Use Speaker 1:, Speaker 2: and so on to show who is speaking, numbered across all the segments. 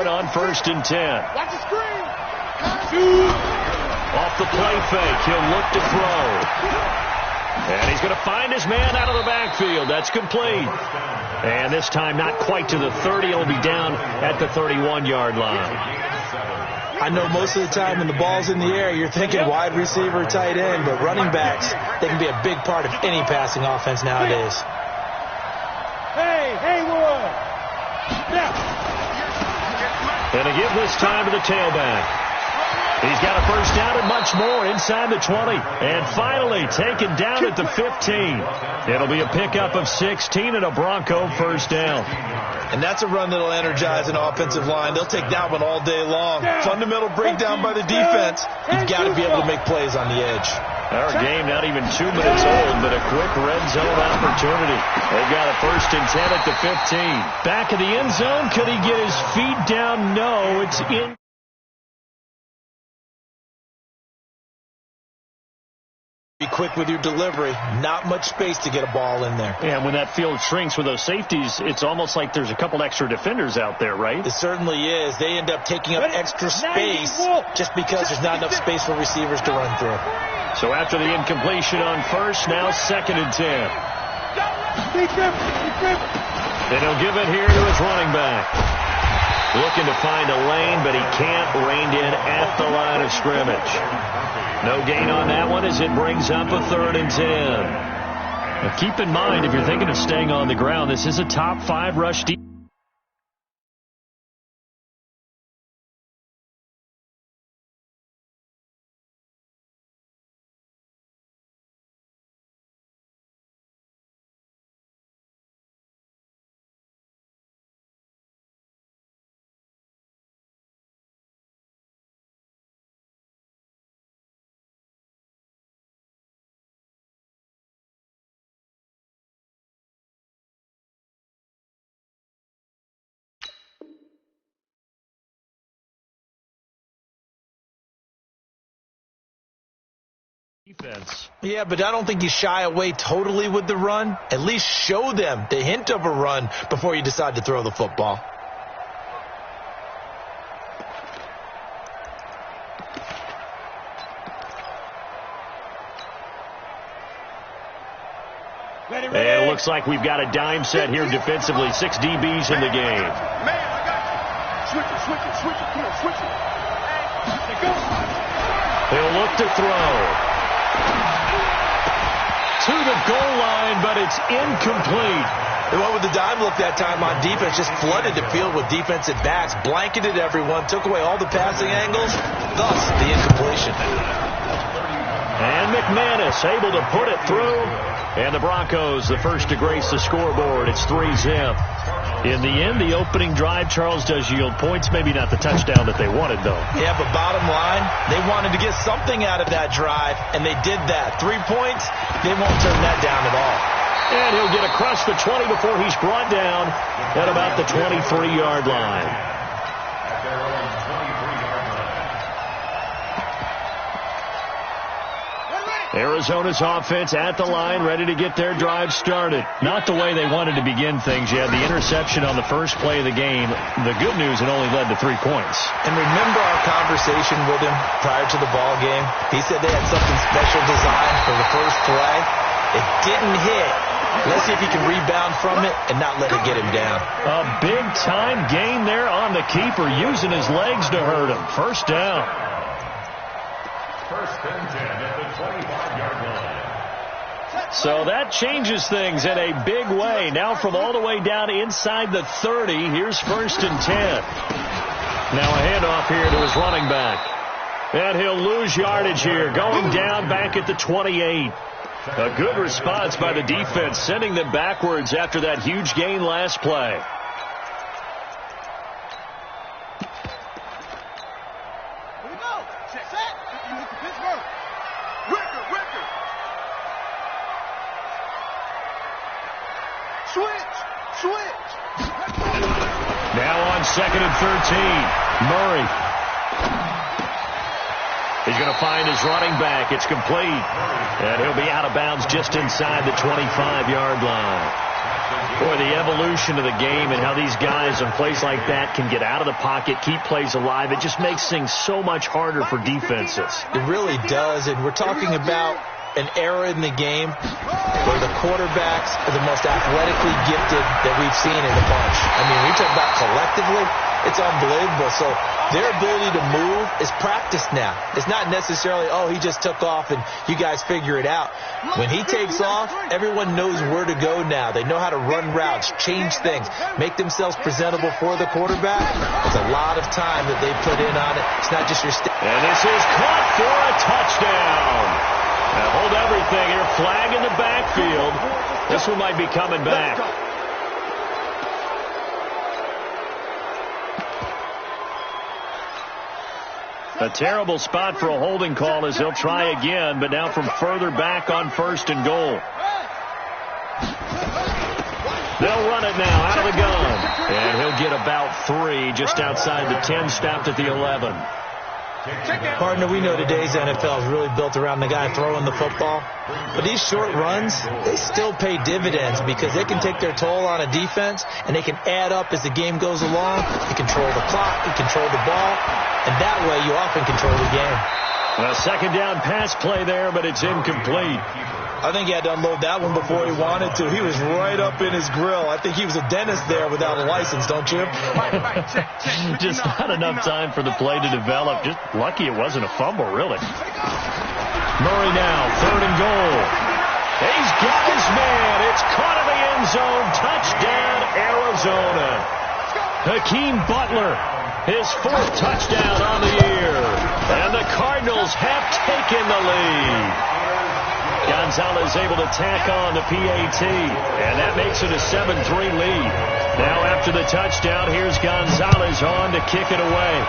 Speaker 1: on 1st and 10.
Speaker 2: Watch the screen.
Speaker 1: Off the play fake, he'll look to throw. And he's going to find his man out of the backfield. That's complete. And this time not quite to the 30. It'll be down at the 31-yard line.
Speaker 3: I know most of the time when the ball's in the air, you're thinking wide receiver, tight end, but running backs, they can be a big part of any passing offense nowadays.
Speaker 2: Hey, Haywood. Now.
Speaker 1: And to give this time to the tailback. He's got a first down and much more inside the 20. And finally taken down at the 15. It'll be a pickup of 16 and a Bronco first down.
Speaker 3: And that's a run that'll energize an offensive line. They'll take that one all day long. Fundamental breakdown by the defense. You've got to be able to make plays on the edge.
Speaker 1: Our game not even 2 minutes old, but a quick red zone opportunity. They've got a 1st and 10 at the 15. Back of the end zone. Could he get his feet down? No, it's in.
Speaker 3: Be quick with your delivery. Not much space to get a ball in there.
Speaker 1: And when that field shrinks with those safeties, it's almost like there's a couple extra defenders out there, right?
Speaker 3: It certainly is. They end up taking up extra space just because there's not enough space for receivers to run through.
Speaker 1: So after the incompletion on 1st, now 2nd and 10. Then he'll give it here to his running back. Looking to find a lane, but he can't. Reined in at the line of scrimmage. No gain on that one as it brings up a 3rd and 10. Now keep in mind, if you're thinking of staying on the ground, this is a top 5 rush defense. Defense.
Speaker 3: Yeah, but I don't think you shy away totally with the run. At least show them the hint of a run before you decide to throw the football.
Speaker 1: And it looks like we've got a dime set here defensively. 6 DBs in the game.
Speaker 2: Man, I got you. Switch it. Come on, switch it. Go.
Speaker 1: He'll look to throw. To the goal line, but it's incomplete.
Speaker 3: And what with the dime look that time on defense, just flooded the field with defensive backs, blanketed everyone, took away all the passing angles, thus the incompletion.
Speaker 1: And McManus able to put it through. And the Broncos, the first to grace the scoreboard. It's 3-zip. In the end, the opening drive, Charles, does yield points. Maybe not the touchdown that they wanted, though.
Speaker 3: Yeah, but bottom line, they wanted to get something out of that drive, and they did that. 3 points, they won't turn that down at all.
Speaker 1: And he'll get across the 20 before he's brought down at about the 23-yard line. Arizona's offense at the line, ready to get their drive started. Not the way they wanted to begin things. You had the interception on the first play of the game. The good news, it only led to 3 points.
Speaker 3: And remember our conversation with him prior to the ball game? He said they had something special designed for the first play. It didn't hit. Let's see if he can rebound from it and not let it get him down.
Speaker 1: A big-time gain there on the keeper, using his legs to hurt him. First down. 1st and 10 at the 25-yard line. So that changes things in a big way. Now from all the way down inside the 30, here's 1st and 10. Now a handoff here to his running back. And he'll lose yardage here, going down back at the 28. A good response by the defense, sending them backwards after that huge gain last play. Now on 2nd and 13, Murray. He's going to find his running back. It's complete. And he'll be out of bounds just inside the 25-yard line. Boy, the evolution of the game and how these guys in plays like that can get out of the pocket, keep plays alive, it just makes things so much harder for defenses.
Speaker 3: It really does, and we're talking about an era in the game where the quarterbacks are the most athletically gifted that we've seen in a bunch. I mean, we talk about collectively, it's unbelievable. So their ability to move is practiced now. It's not necessarily, oh, he just took off and you guys figure it out. When he takes off, everyone knows where to go now. They know how to run routes, change things, make themselves presentable for the quarterback. There's a lot of time that they put in on it. It's not just your
Speaker 1: And this is caught for a touchdown. Now hold everything here. Flag in the backfield. This one might be coming back. A terrible spot for a holding call as he'll try again, but now from further back on 1st and goal. They'll run it now out of the gun. And he'll get about 3 just outside the 10, stopped at the 11.
Speaker 3: Partner, we know today's NFL is really built around the guy throwing the football. But these short runs, they still pay dividends because they can take their toll on a defense and they can add up as the game goes along. You control the clock, you control the ball, and that way you often control the game.
Speaker 1: A second down pass play there, but it's incomplete.
Speaker 3: I think he had to unload that one before he wanted to. He was right up in his grill. I think he was a dentist there without a license, don't you?
Speaker 1: Just not enough time for the play to develop. Just lucky it wasn't a fumble, really. Murray now, 3rd and goal. He's got his man. It's caught in the end zone. Touchdown, Arizona. Hakeem Butler, his 4th touchdown on the year. And the Cardinals have taken the lead. Gonzalez able to tack on the PAT, and that makes it a 7-3 lead. Now after the touchdown, here's Gonzalez on to kick it away.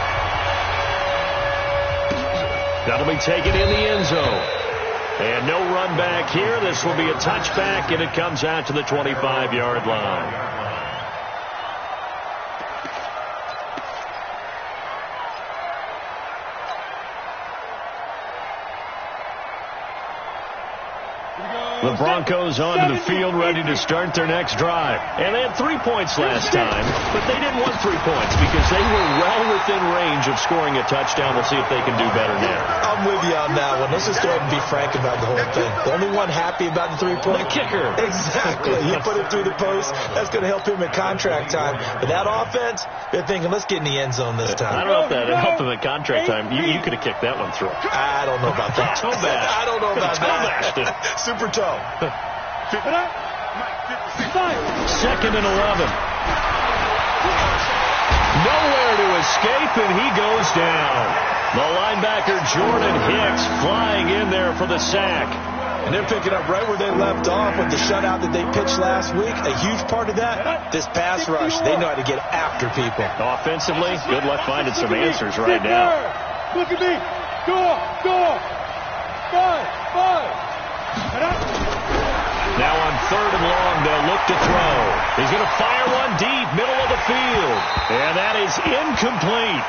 Speaker 1: That'll be taken in the end zone. And no run back here. This will be a touchback, and it comes out to the 25-yard line. The Broncos onto the field, ready to start their next drive. And they had 3 points last time, but they didn't want 3 points because they were well within range of scoring a touchdown. We'll see if they can do better now.
Speaker 3: I'm with you on that one. Let's just go ahead and be frank about the whole thing. The only one happy about the 3-point?
Speaker 1: The kicker.
Speaker 3: Exactly. He put it through the post. That's going to help him at contract time. But that offense, they're thinking, let's get in the end zone this time.
Speaker 1: I don't know if that helped him at contract time. You could have kicked that one through.
Speaker 3: I don't know about that.
Speaker 1: Toe bash.
Speaker 3: I don't know about
Speaker 1: that.
Speaker 3: Super toe.
Speaker 1: 2nd and 11. Nowhere to escape, and he goes down. The linebacker Jordan Hicks flying in there for the sack.
Speaker 3: And they're picking up right where they left off with the shutout that they pitched last week. A huge part of that, this pass rush. They know how to get after people.
Speaker 1: Offensively, good luck finding some answers right now.
Speaker 2: Look at me. Go. 5.
Speaker 1: Now on 3rd and long, they'll look to throw. He's going to fire one deep, middle of the field. And that is incomplete.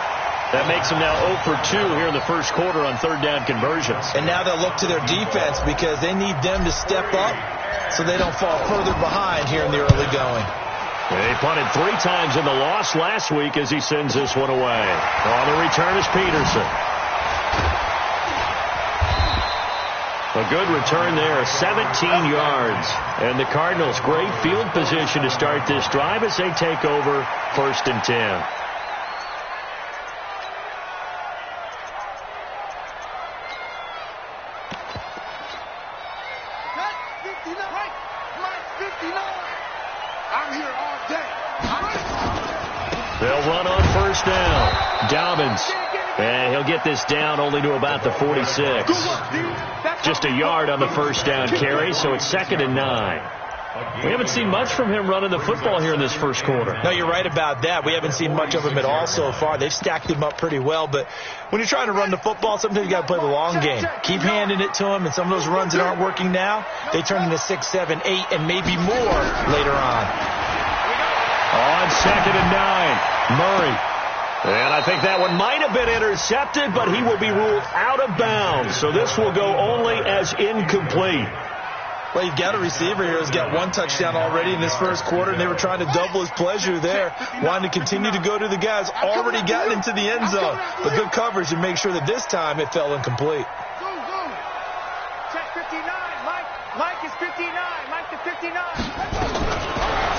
Speaker 1: That makes them now 0 for 2 here in the first quarter on 3rd down conversions.
Speaker 3: And now they'll look to their defense because they need them to step up so they don't fall further behind here in the early going.
Speaker 1: They punted 3 times in the loss last week as he sends this one away. On the return is Peterson. A good return there, 17 yards. And the Cardinals, great field position to start this drive as they take over 1st and 10.
Speaker 2: I'm here all day.
Speaker 1: They'll run on 1st down. Dobbins. And he'll get this down only to about the 46. Just a yard on the 1st down carry, so it's 2nd and 9. We haven't seen much from him running the football here in this first quarter.
Speaker 3: No, you're right about that. We haven't seen much of him at all so far. They've stacked him up pretty well, but when you're trying to run the football, sometimes you got to play the long game. Keep handing it to him, and some of those runs that aren't working now, they turn into 6, 7, 8, and maybe more later on.
Speaker 1: On 2nd and 9, Murray. And I think that one might have been intercepted, but he will be ruled out of bounds. So this will go only as incomplete.
Speaker 3: Well, you've got a receiver here who's got one touchdown already in this first quarter, and they were trying to double his pleasure there, wanting to continue to go to the guys already gotten into the end zone. But good coverage and make sure that this time it fell incomplete.
Speaker 2: Check 59. Mike is 59. Mike to 59.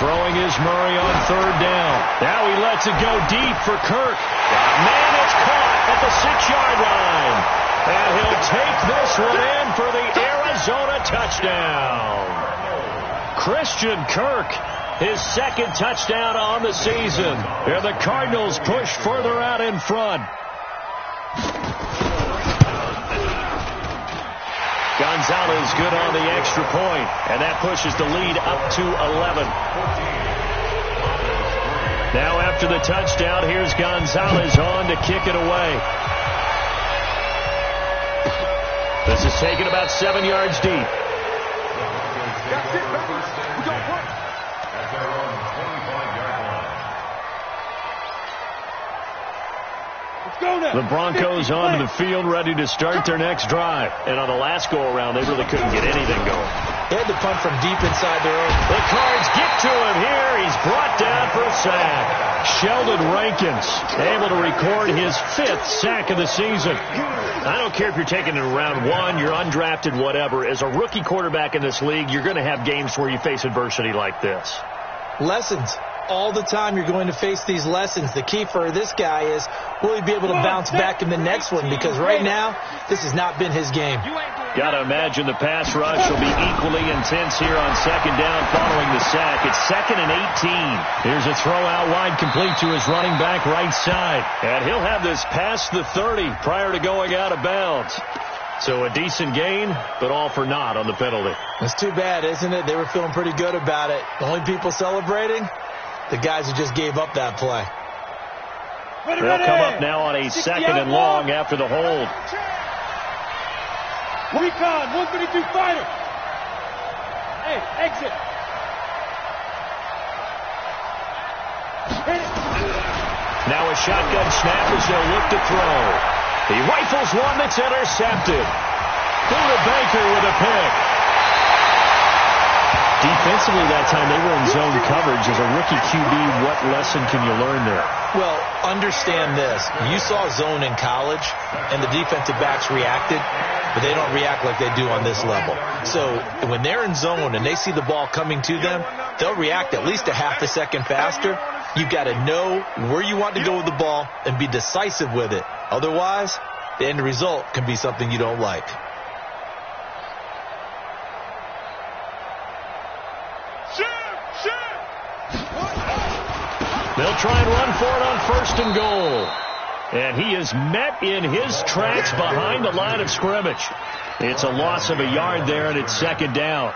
Speaker 1: Throwing is Murray on third down. Now he lets it go deep for Kirk. Man, it's caught at the 6-yard line. And he'll take this one in for the Arizona touchdown. Christian Kirk, his second touchdown on the season. And the Cardinals push further out in front. Gonzalez good on the extra point, and that pushes the lead up to 11. Now after the touchdown, here's Gonzalez on to kick it away. This is taken about 7 yards deep.
Speaker 2: That's it, baby. We don't play. At their own 25-yard line. Let's go now.
Speaker 1: The Broncos onto the field, ready to start their next drive. And on the last go-around, they really couldn't get anything going.
Speaker 3: They had to punt from deep inside their own.
Speaker 1: The Cards get to him here. He's brought down for a sack. Sheldon Rankins able to record his 5th sack of the season. I don't care if you're taking it in round 1, you're undrafted, whatever. As a rookie quarterback in this league, you're going to have games where you face adversity like this.
Speaker 3: Lessons. All the time you're going to face these lessons. The key for this guy is, will he be able to bounce back in the next one? Because right now, this has not been his game.
Speaker 1: Got to imagine the pass rush will be equally intense here on second down following the sack. It's 2nd and 18. Here's a throw out wide complete to his running back right side. And he'll have this past the 30 prior to going out of bounds. So a decent gain, but all for naught on the penalty.
Speaker 3: That's too bad, isn't it? They were feeling pretty good about it. The only people celebrating, the guys who just gave up that play.
Speaker 1: They'll come up now on a 2nd and long after the hold.
Speaker 2: Recon, 132 fighter. Hey, exit.
Speaker 1: Now a shotgun snap as they'll look to throw. He rifles one that's intercepted. Buda Baker with a pick. Defensively that time, they were in zone coverage. As a rookie QB, what lesson can you learn there?
Speaker 3: Well, understand this. You saw zone in college, and the defensive backs reacted, but they don't react like they do on this level. So when they're in zone and they see the ball coming to them, they'll react at least a half a second faster. You've got to know where you want to go with the ball and be decisive with it. Otherwise, the end result can be something you don't like.
Speaker 1: They'll try and run for it on 1st and goal. And he is met in his tracks behind the line of scrimmage. It's a loss of a yard there, and it's 2nd down.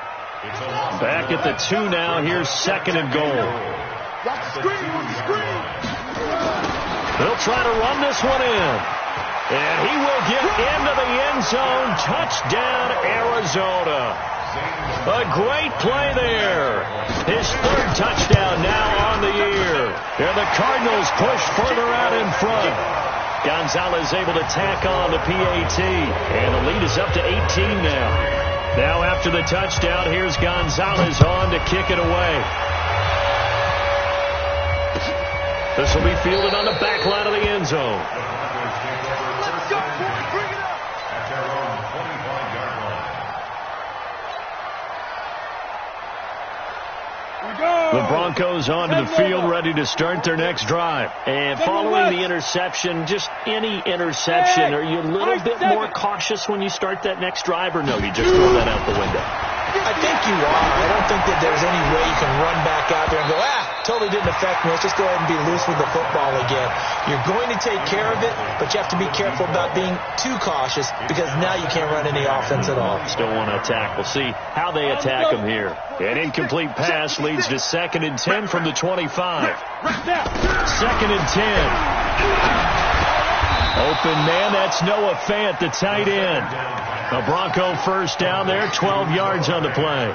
Speaker 1: Back at the 2 now. Here's 2nd and goal. They'll try to run this one in. And he will get into the end zone. Touchdown, Arizona. A great play there. His 3rd touchdown now on the year. And the Cardinals push further out in front. Gonzalez able to tack on the PAT. And the lead is up to 18 now. Now after the touchdown, here's Gonzalez on to kick it away. This will be fielded on the back line of the end zone.
Speaker 2: Let's go, boy. Bring it up. At their own 25-yard line.
Speaker 1: The Broncos onto the field, ready to start their next drive. And following the interception, just any interception, are you a little bit more cautious when you start that next drive, or no, you just throw that out the window?
Speaker 3: I think you are. I don't think that there's any way you can run back out there and go, totally didn't affect me. Let's just go ahead and be loose with the football again. You're going to take care of it, but you have to be careful about being too cautious because now you can't run any offense at all.
Speaker 1: Still want to attack. We'll see how they attack him here. An incomplete pass leads to 2nd and 10 from the 25. 2nd and 10. Open man, that's Noah Fant, the tight end. A Bronco 1st down there, 12 yards on the play.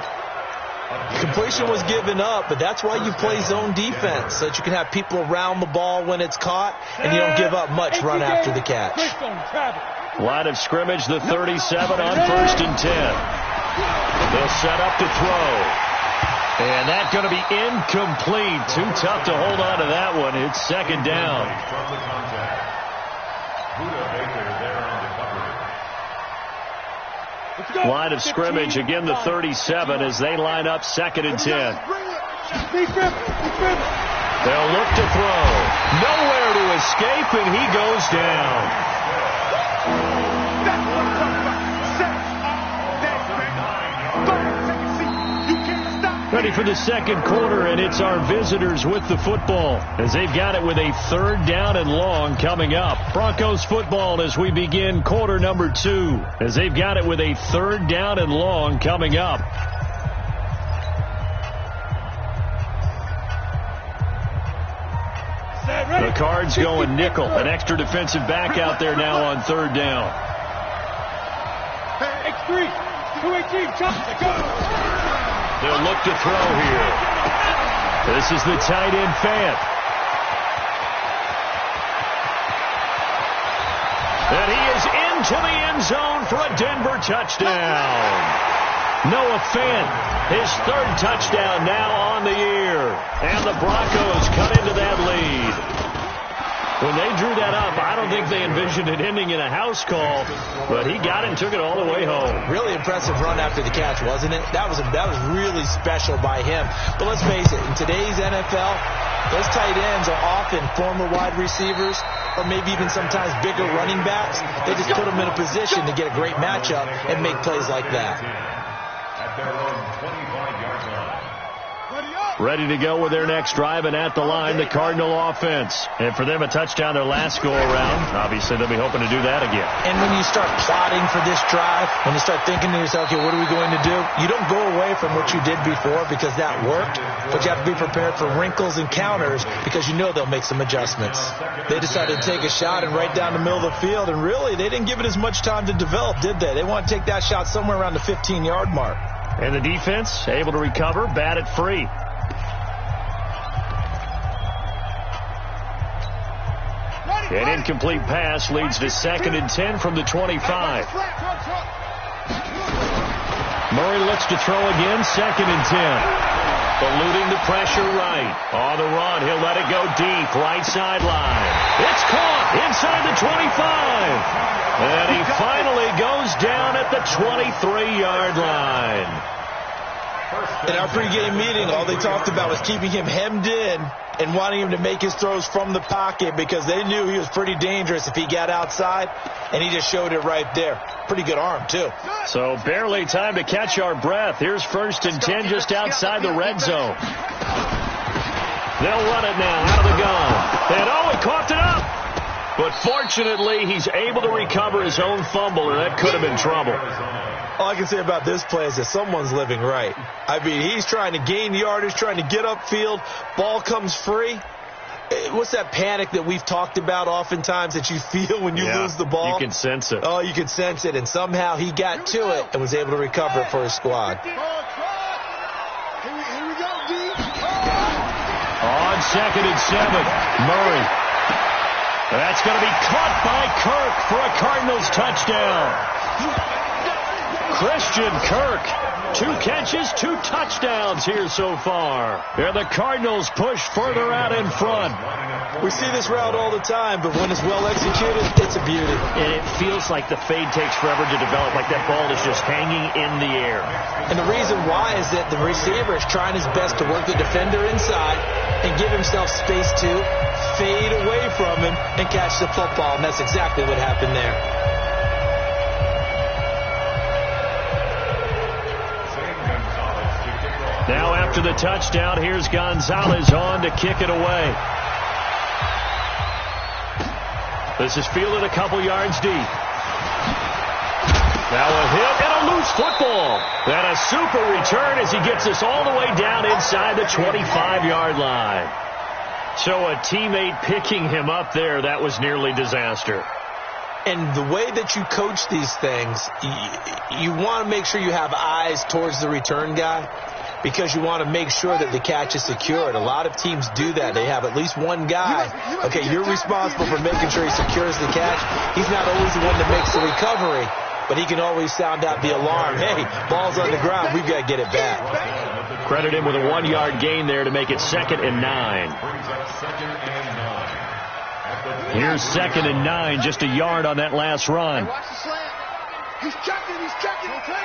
Speaker 3: Completion was given up, but that's why you play zone defense, so that you can have people around the ball when it's caught, and you don't give up much run after the catch.
Speaker 1: Line of scrimmage, the 37 on 1st and 10. They'll set up to throw. And that's going to be incomplete. Too tough to hold on to that one. It's second down. Line of scrimmage, again the 37 as they line up 2nd and 10. They'll look to throw. Nowhere to escape, and he goes down. Ready for the second quarter, and it's our visitors with the football as they've got it with a 3rd down and long coming up. Broncos football as we begin quarter number 2 as they've got it with a 3rd down and long coming up. The Cards going nickel. An extra defensive back out there now on 3rd down.
Speaker 2: X3, 218, chop, go.
Speaker 1: They'll look to throw here. This is the tight end, Fant. And he is into the end zone for a Denver touchdown. Noah Fant, his 3rd touchdown now on the year. And the Broncos cut into that lead. When they drew that up, I don't think they envisioned it ending in a house call, but he got it and took it all the way home.
Speaker 3: Really impressive run after the catch, wasn't it? That was really special by him. But let's face it, in today's NFL, those tight ends are often former wide receivers or maybe even sometimes bigger running backs. They just put them in a position to get a great matchup and make plays like that.
Speaker 2: At their own 25-yard line.
Speaker 1: Ready to go with their next drive, and at the line, the Cardinal offense. And for them, a touchdown their last go-around. Obviously, they'll be hoping to do that again.
Speaker 3: And when you start plotting for this drive, when you start thinking to yourself, okay, what are we going to do? You don't go away from what you did before because that worked, but you have to be prepared for wrinkles and counters because you know they'll make some adjustments. They decided to take a shot and right down the middle of the field, and really, they didn't give it as much time to develop, did they? They want to take that shot somewhere around the 15-yard mark.
Speaker 1: And the defense able to recover, bat it free. An incomplete pass leads to 2nd and 10 from the 25. Murray looks to throw again, 2nd and 10. Eluding the pressure right. On the run, he'll let it go deep, right sideline. It's caught inside the 25. And he finally goes down at the 23-yard line.
Speaker 3: In our pregame meeting, all they talked about was keeping him hemmed in and wanting him to make his throws from the pocket because they knew he was pretty dangerous if he got outside, and he just showed it right there. Pretty good arm, too.
Speaker 1: So barely time to catch our breath. Here's 1st and 10 just outside the red zone. They'll run it now out of the gun. And, he coughed it up. But fortunately, he's able to recover his own fumble, or that could have been trouble.
Speaker 3: All I can say about this play is that someone's living right. I mean, he's trying to gain yardage, trying to get upfield. Ball comes free. What's that panic that we've talked about oftentimes that you feel when you lose the ball?
Speaker 1: You can sense it.
Speaker 3: Oh, you can sense it. And somehow he got to it and was able to recover it for his squad.
Speaker 2: Here we go, D.
Speaker 1: On 2nd and 7, Murray. That's going to be caught by Kirk for a Cardinals touchdown. Christian Kirk, 2 catches, 2 touchdowns here so far. And the Cardinals push further out in front.
Speaker 3: We see this route all the time, but when it's well executed, it's a beauty.
Speaker 1: And it feels like the fade takes forever to develop, like that ball is just hanging in the air.
Speaker 3: And the reason why is that the receiver is trying his best to work the defender inside and give himself space to fade away from him and catch the football, and that's exactly what happened there.
Speaker 1: Now after the touchdown, here's Gonzalez on to kick it away. This is fielded a couple yards deep. Now a hit and a loose football. And a super return as he gets us all the way down inside the 25-yard line. So a teammate picking him up there, that was nearly disaster.
Speaker 3: And the way that you coach these things, you want to make sure you have eyes towards the return guy because you want to make sure that the catch is secured. A lot of teams do that. They have at least one guy. Okay, you're responsible for making sure he secures the catch. He's not always the one that makes the recovery, but he can always sound out the alarm. Hey, ball's on the ground. We've got to get it back.
Speaker 1: Credit him with a 1-yard gain there to make it 2nd and 9. Here's 2nd and 9, just a yard on that last run.
Speaker 4: Watch the slant. He's checking, okay?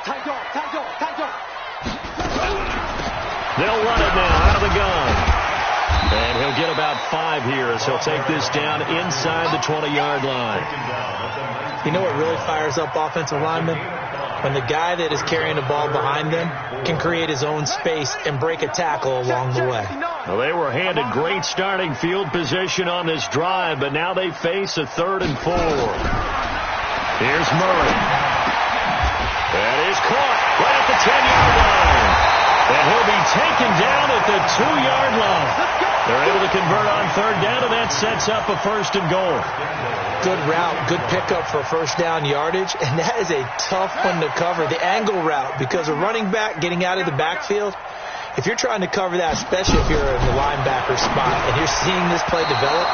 Speaker 4: Tight dog.
Speaker 1: They'll run it now out of the gun. And he'll get about 5 here as he'll take this down inside the 20-yard line.
Speaker 3: You know what really fires up offensive linemen? When the guy that is carrying the ball behind them can create his own space and break a tackle along the way.
Speaker 1: Well, they were handed great starting field position on this drive, but now they face a 3rd and 4. Here's Murray. That is caught right at the 10-yard line. And he'll be taken down at the 2-yard line. They're able to convert on 3rd down, and that sets up a 1st and goal.
Speaker 3: Good route, good pickup for first down yardage, and that is a tough one to cover, the angle route, because a running back getting out of the backfield, if you're trying to cover that, especially if you're in the linebacker spot and you're seeing this play develop,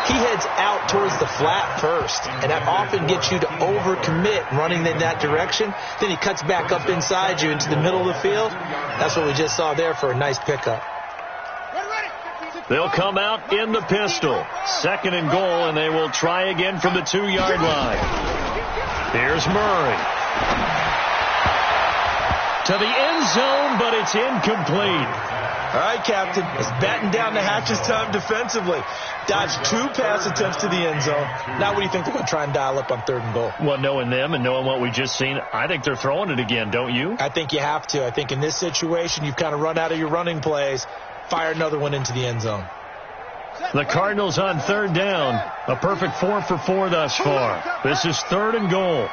Speaker 3: he heads out towards the flat first, and that often gets you to overcommit running in that direction. Then he cuts back up inside you into the middle of the field. That's what we just saw there for a nice pickup.
Speaker 1: They'll come out in the pistol. 2nd and goal, and they will try again from the 2-yard line. Here's Murray. To the end zone, but it's incomplete.
Speaker 3: All right, Captain. It's batten down the hatches time defensively. Dodged 2 pass attempts to the end zone. Now what do you think they're going to try and dial up on 3rd and goal?
Speaker 1: Well, knowing them and knowing what we just seen, I think they're throwing it again, don't you?
Speaker 3: I think you have to. I think in this situation, you've kind of run out of your running plays. Fire another one into the end zone.
Speaker 1: The Cardinals on 3rd down. A perfect 4 for 4 thus far. This is 3rd and goal.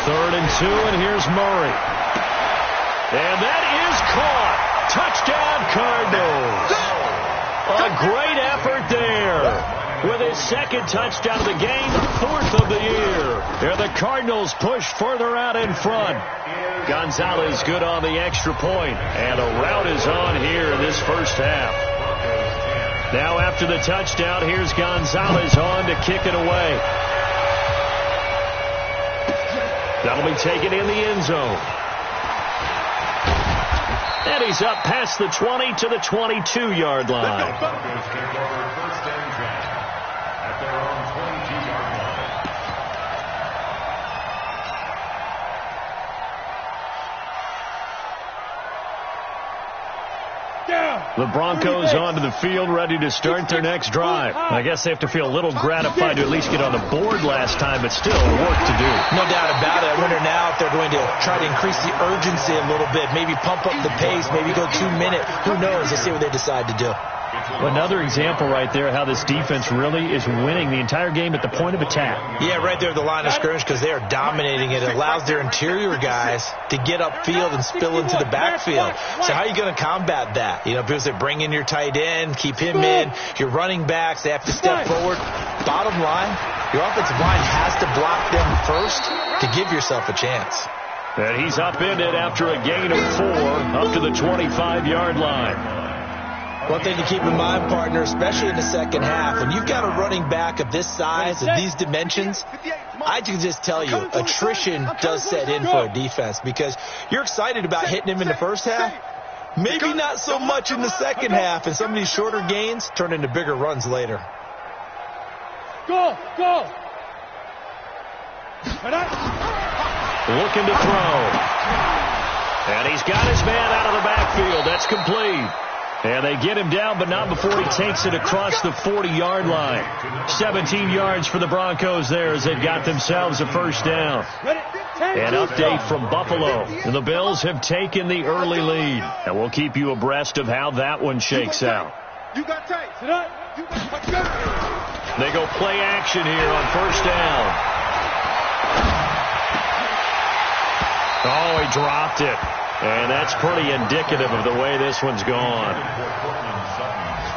Speaker 1: Third and 2, and here's Murray. And that is caught. Touchdown, Cardinals. A great effort there. With his 2nd touchdown of the game, 4th of the year. And the Cardinals push further out in front. Gonzalez good on the extra point. And a rout is on here in this first half. Now after the touchdown, here's Gonzalez on to kick it away. That'll be taken in the end zone. And he's up past the 20 to the 22-yard line. The Broncos onto the field, ready to start their next drive. I guess they have to feel a little gratified to at least get on the board last time, but still work to do.
Speaker 3: No doubt about it. I wonder now if they're going to try to increase the urgency a little bit, maybe pump up the pace, maybe go 2 minutes. Who knows? Let's see what they decide to do.
Speaker 1: Another example right there how this defense really is winning the entire game at the point of attack.
Speaker 3: Yeah, right there at the line of scrimmage because they are dominating it. It allows their interior guys to get upfield and spill into the backfield. So how are you going to combat that? You know, because they bring in your tight end, keep him in. Your running backs, they have to step forward. Bottom line, your offensive line has to block them first to give yourself a chance.
Speaker 1: And he's upended after a gain of 4 up to the 25-yard line.
Speaker 3: One thing to keep in mind, partner, especially in the second half, when you've got a running back of this size, of these dimensions, I can just tell you, attrition does set in for a defense because you're excited about hitting him in the first half. Maybe not so much in the second half, and some of these shorter gains turn into bigger runs later.
Speaker 4: Go!
Speaker 1: Looking to throw. And he's got his man out of the backfield. That's complete. And they get him down, but not before he takes it across the 40-yard line. 17 yards for the Broncos there as they've got themselves a first down. An update from Buffalo. The Bills have taken the early lead. And we'll keep you abreast of how that one shakes out. They go play action here on first down. Oh, he dropped it. And that's pretty indicative of the way this one's gone.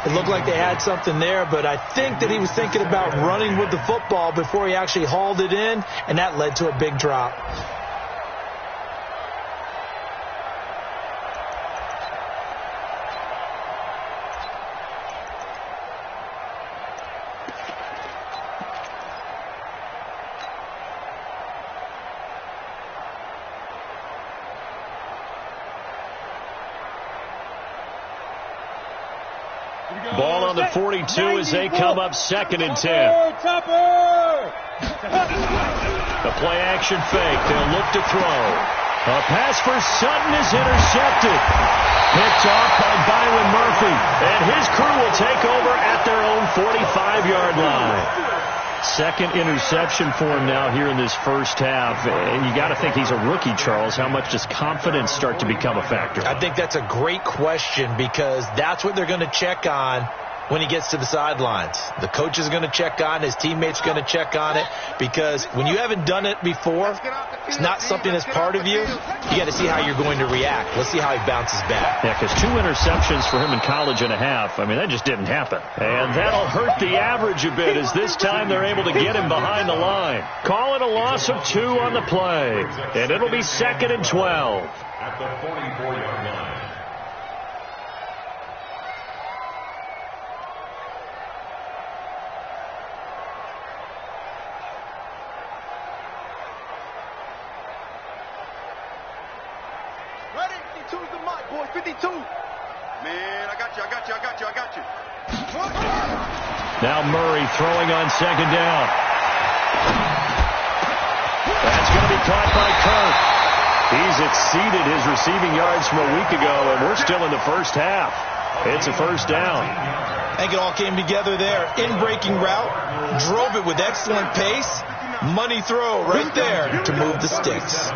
Speaker 3: It looked like they had something there, but I think that he was thinking about running with the football before he actually hauled it in, and that led to a big drop.
Speaker 1: Ball on the 42 as they come up 2nd and 10. The play action fake. They'll look to throw. A pass for Sutton is intercepted. Picked off by Byron Murphy. And his crew will take over at their own 45-yard line. 2nd interception for him now here in this first half. And you got to think he's a rookie, Charles. How much does confidence start to become a factor?
Speaker 3: I think that's a great question because that's what they're going to check on when he gets to the sidelines. The coach is going to check on it. His teammates are going to check on it because when you haven't done it before, it's not something that's part of you. You got to see how you're going to react. Let's see how he bounces back.
Speaker 1: Yeah, because 2 interceptions for him in college and a half. I mean, that just didn't happen. And that'll hurt the average a bit as this time they're able to get him behind the line. Call it a loss of 2 on the play. And it'll be 2nd and 12.
Speaker 2: At the 44-yard line.
Speaker 4: Ready? 52's the mic, boy. 52. Man, I got you.
Speaker 1: Now Murray throwing on 2nd down. That's going to be caught by Kirk. He's exceeded his receiving yards from a week ago, and we're still in the first half. It's a first down.
Speaker 3: I think it all came together there. In-breaking route, drove it with excellent pace. Money throw right there to move the sticks.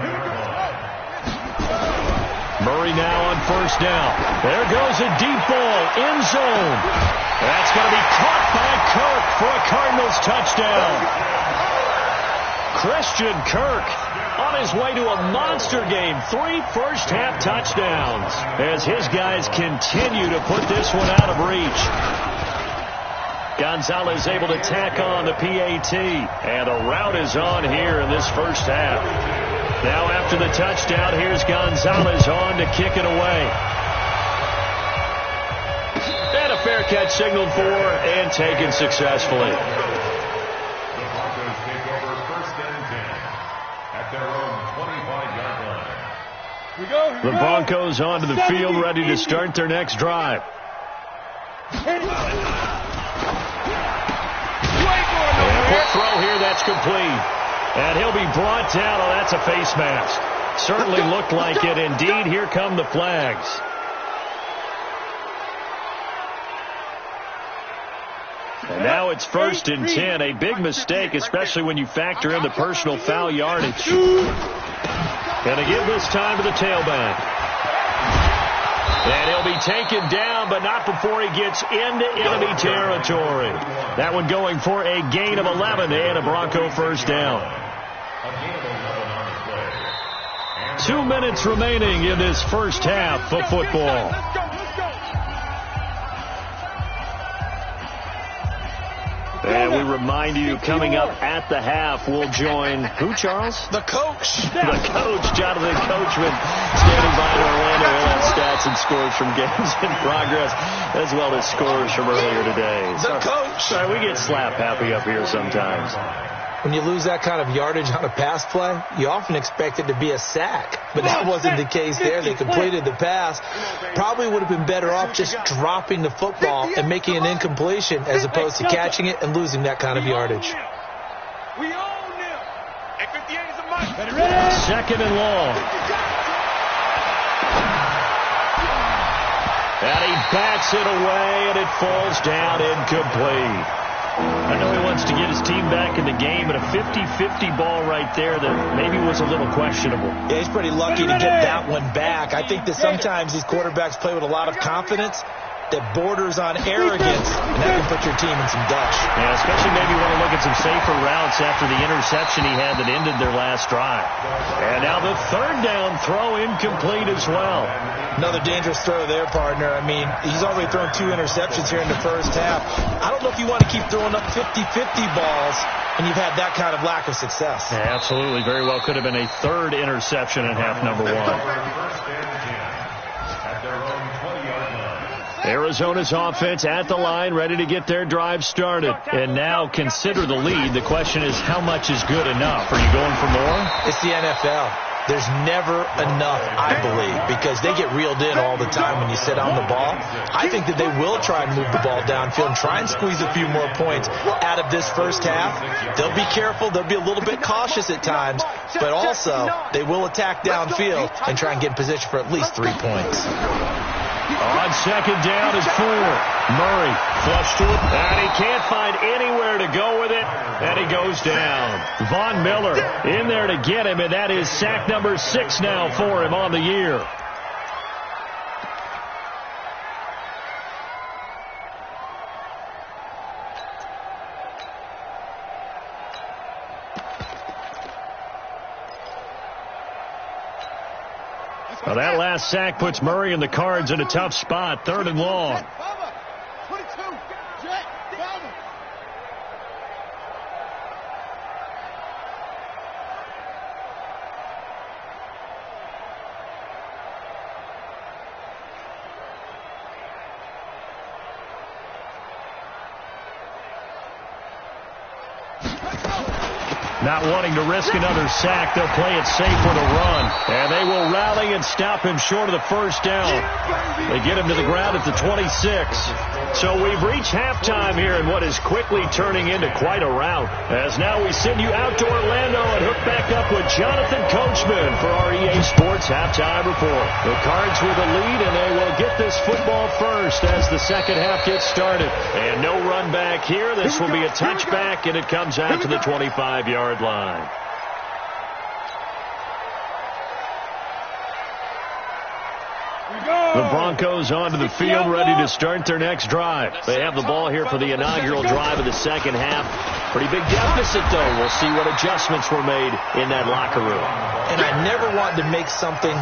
Speaker 1: Murray now on 1st down. There goes a deep ball, end zone. That's going to be caught by Kirk for a Cardinals touchdown. Christian Kirk on his way to a monster game. 3 first-half touchdowns as his guys continue to put this one out of reach. Gonzalez able to tack on the PAT, and a route is on here in this first half. Now after the touchdown, here's Gonzalez on to kick it away. And a fair catch signaled for and taken successfully.
Speaker 2: The Broncos take over 1st and 10 at their own 25-yard line.
Speaker 1: The Broncos onto the field, ready to start their next drive. And a quick throw here, that's complete. And he'll be brought down. Oh, that's a face mask. Certainly looked like it. Indeed, here come the flags. And now it's 1st and 10. A big mistake, especially when you factor in the personal foul yardage. Going to give this time to the tailback. And he'll be taken down, but not before he gets into enemy territory. That one going for a gain of 11 and a Bronco first down. 2 minutes remaining in this first half of football. And we remind you, coming up at the half, we'll join who, Charles?
Speaker 3: The coach.
Speaker 1: The coach, Jonathan Coachman, standing by in Orlando. He'll have stats and scores from games in progress, as well as scores from earlier today.
Speaker 3: The coach.
Speaker 1: Sorry, we get slap happy up here sometimes.
Speaker 3: When you lose that kind of yardage on a pass play, you often expect it to be a sack. But that wasn't the case there. They completed the pass. Probably would have been better off just dropping the football and making an incompletion as opposed to catching it and losing that kind of yardage.
Speaker 4: We own them. And 58 is a mic.
Speaker 1: 2nd and long. And he bats it away, and it falls down incomplete. I know he wants to get his team back in the game, but a 50-50 ball right there that maybe was a little questionable.
Speaker 3: Yeah, he's pretty lucky to get that one back. I think that sometimes these quarterbacks play with a lot of confidence that borders on arrogance, and that can put your team in some dutch.
Speaker 1: Yeah, especially maybe want to look at some safer routes after the interception he had that ended their last drive. And now the 3rd down throw incomplete as well.
Speaker 3: Another dangerous throw there, partner. I mean, he's already thrown 2 interceptions here in the first half. I don't know if you want to keep throwing up 50-50 balls when you've had that kind of lack of success.
Speaker 1: Yeah, absolutely. Very well could have been a 3rd interception in half number 1. Arizona's offense at the line, ready to get their drive started. And now consider the lead. The question is, how much is good enough? Are you going for more?
Speaker 3: It's the NFL. there's never enough, I believe, because they get reeled in all the time when you sit on the ball. I think that they will try and move the ball downfield and try and squeeze a few more points out of this first half. They'll be careful. They'll be a little bit cautious at times, but also they will attack downfield and try and get in position for at least 3 points.
Speaker 1: On second down and 4. Murray flushed to it, and he can't find anywhere to go with it, and he goes down. Von Miller in there to get him, and that is sack number 6 now for him on the year. Well, that last sack puts Murray and the Cards in a tough spot. 3rd and long. Not wanting to risk another sack, they'll play it safe with a run. And they will rally and stop him short of the first down. They get him to the ground at the 26. So we've reached halftime here in what is quickly turning into quite a rout. As now we send you out to Orlando and hook back up with Jonathan Coachman for our EA Sports Halftime Report. The Cards with a lead, and they will get this football first as the second half gets started. And no run back here. This will be a touchback, and it comes out to the 25-yard line. The Broncos onto the field, ready to start their next drive. They have the ball here for the inaugural drive of the second half. Pretty big deficit, though. We'll see what adjustments were made in that locker room.
Speaker 3: And I never want to make something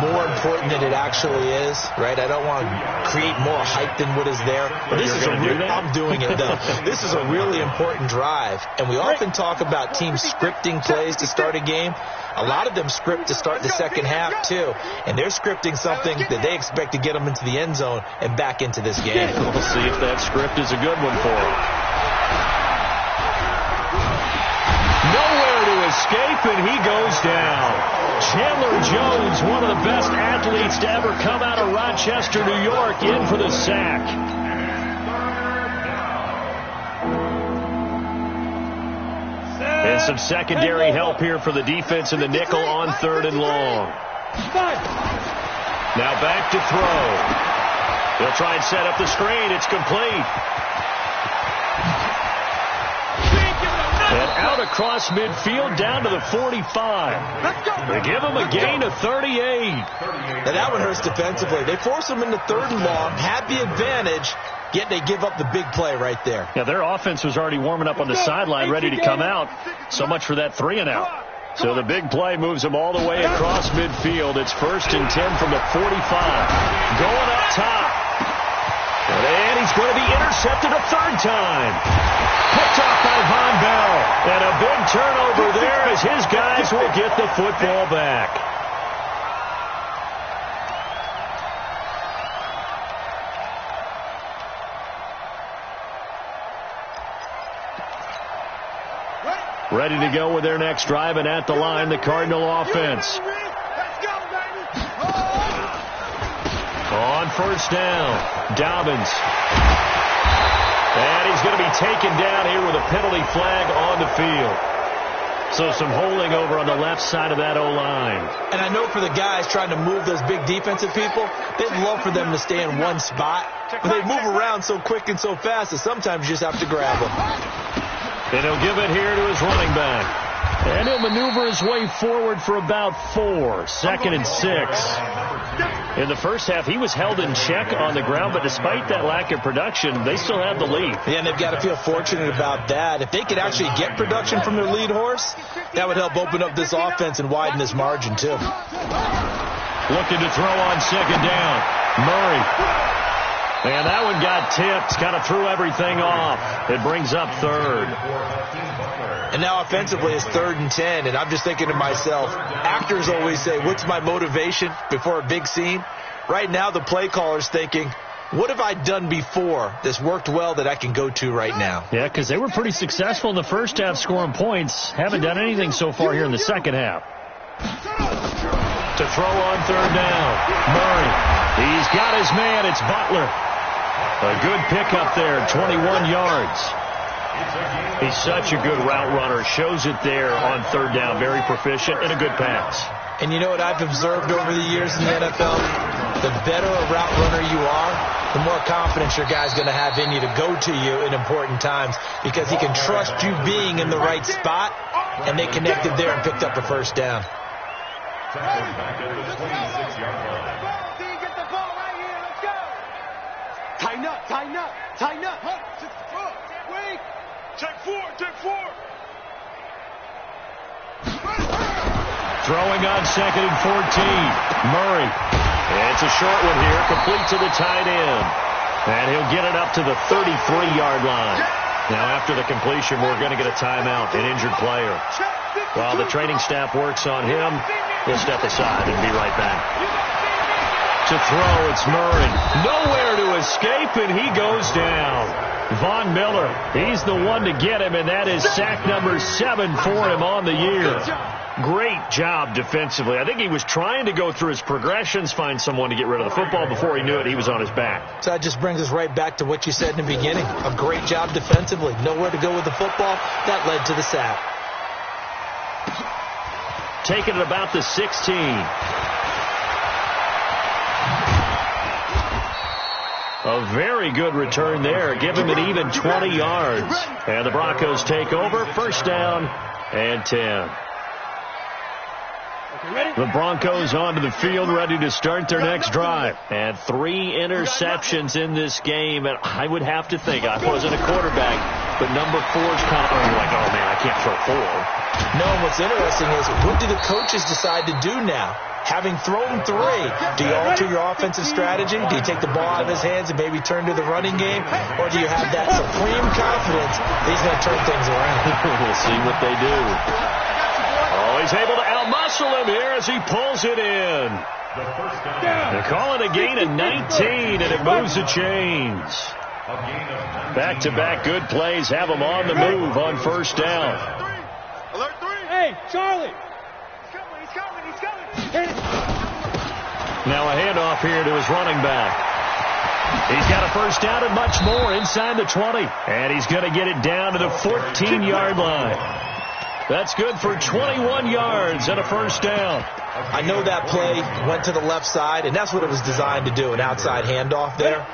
Speaker 3: more important than it actually is, right? I don't want to create more hype than what is there. But this is I'm doing it, though. This is a really important drive. And we often talk about teams scripting plays to start a game. A lot of them script to start the second half, too. And they're scripting something that they expect to get them into the end zone and back into this game.
Speaker 1: We'll see if that script is a good one for them. Nowhere to escape, and he goes down. Chandler Jones, one of the best athletes to ever come out of Rochester, New York, in for the sack. And some secondary help here for the defense in the nickel on 3rd and long. Now back to throw. They'll try and set up the screen. It's complete. And out across midfield down to the 45. They give him a gain of 38.
Speaker 3: Now that one hurts defensively. They force him into 3rd and long, had the advantage, yet they give up the big play right there.
Speaker 1: Yeah, their offense was already warming up on the sideline, ready to come out. So much for that 3-and-out. So the big play moves him all the way across midfield. It's 1st and 10 from the 45. Going up top. And he's going to be intercepted a 3rd time. Picked off by Von Bell. And a big turnover there as his guys will get the football back. Ready to go with their next drive, and at the line, the Cardinal offense. On 1st down, Dobbins. And he's going to be taken down here with a penalty flag on the field. So some holding over on the left side of that O-line.
Speaker 3: And I know for the guys trying to move those big defensive people, they'd love for them to stay in one spot. But they move around so quick and so fast that sometimes you just have to grab them.
Speaker 1: And he'll give it here to his running back. And he'll maneuver his way forward for about 4. 2nd and 6. In the first half, he was held in check on the ground, but despite that lack of production, they still have the lead.
Speaker 3: Yeah, and they've got to feel fortunate about that. If they could actually get production from their lead horse, that would help open up this offense and widen this margin, too.
Speaker 1: Looking to throw on 2nd down. Murray. And that one got tipped, kind of threw everything off. It brings up 3rd.
Speaker 3: And now offensively it's 3rd and 10, and I'm just thinking to myself, actors always say, what's my motivation before a big scene? Right now the play caller's thinking, what have I done before that's worked well that I can go to right now?
Speaker 1: Yeah, because they were pretty successful in the first half scoring points. Haven't done anything so far here in the second half. To throw on third down. Murray. He's got his man. It's Butler. A good pickup there, 21 yards. He's such a good route runner. Shows it there on third down. Very proficient and a good pass.
Speaker 3: And you know what I've observed over the years in the NFL? The better a route runner you are, the more confidence your guy's going to have in you to go to you in important times because he can trust you being in the right spot, and they connected there and picked up a first down.
Speaker 4: Tighten up, tighten up, tighten up. Wait. Take four.
Speaker 1: Throwing on 2nd and 14. Murray. It's a short one here, complete to the tight end. And he'll get it up to the 33-yard line. Now, after the completion, we're going to get a timeout, an injured player. While the training staff works on him, we'll step aside and be right back. To throw, it's Murray. Nowhere to escape, and he goes down. Von Miller, he's the one to get him, and that is sack number 7 for him on the year. Great job defensively. I think he was trying to go through his progressions, find someone to get rid of the football. Before he knew it, he was on his back.
Speaker 3: So that just brings us right back to what you said in the beginning. A great job defensively. Nowhere to go with the football. That led to the sack.
Speaker 1: Taking it about the 16. A very good return there. Give him an even 20 yards. And the Broncos take over. First down and 10. The Broncos onto the field, ready to start their next drive. And 3 interceptions in this game. And I would have to think, I wasn't a quarterback, but number 4's kind of, like, oh, man, I can't throw 4.
Speaker 3: No, and what's interesting is, what do the coaches decide to do now? Having thrown 3, do you alter your offensive strategy? Do you take the ball out of his hands and maybe turn to the running game? Or do you have that supreme confidence that he's going to turn things around?
Speaker 1: We'll see what they do. Oh, he's able to out-muscle him here as he pulls it in. They call it a gain of 19, and it moves the chains. Back-to-back good plays have him on the move on first down.
Speaker 4: Alert 3.
Speaker 5: Hey, Charlie.
Speaker 4: He's coming.
Speaker 1: Now a handoff here to his running back. He's got a first down and much more inside the 20. And he's going to get it down to the 14-yard line. That's good for 21 yards and a first down.
Speaker 3: I know that play went to the left side, and that's what it was designed to do, an outside handoff there.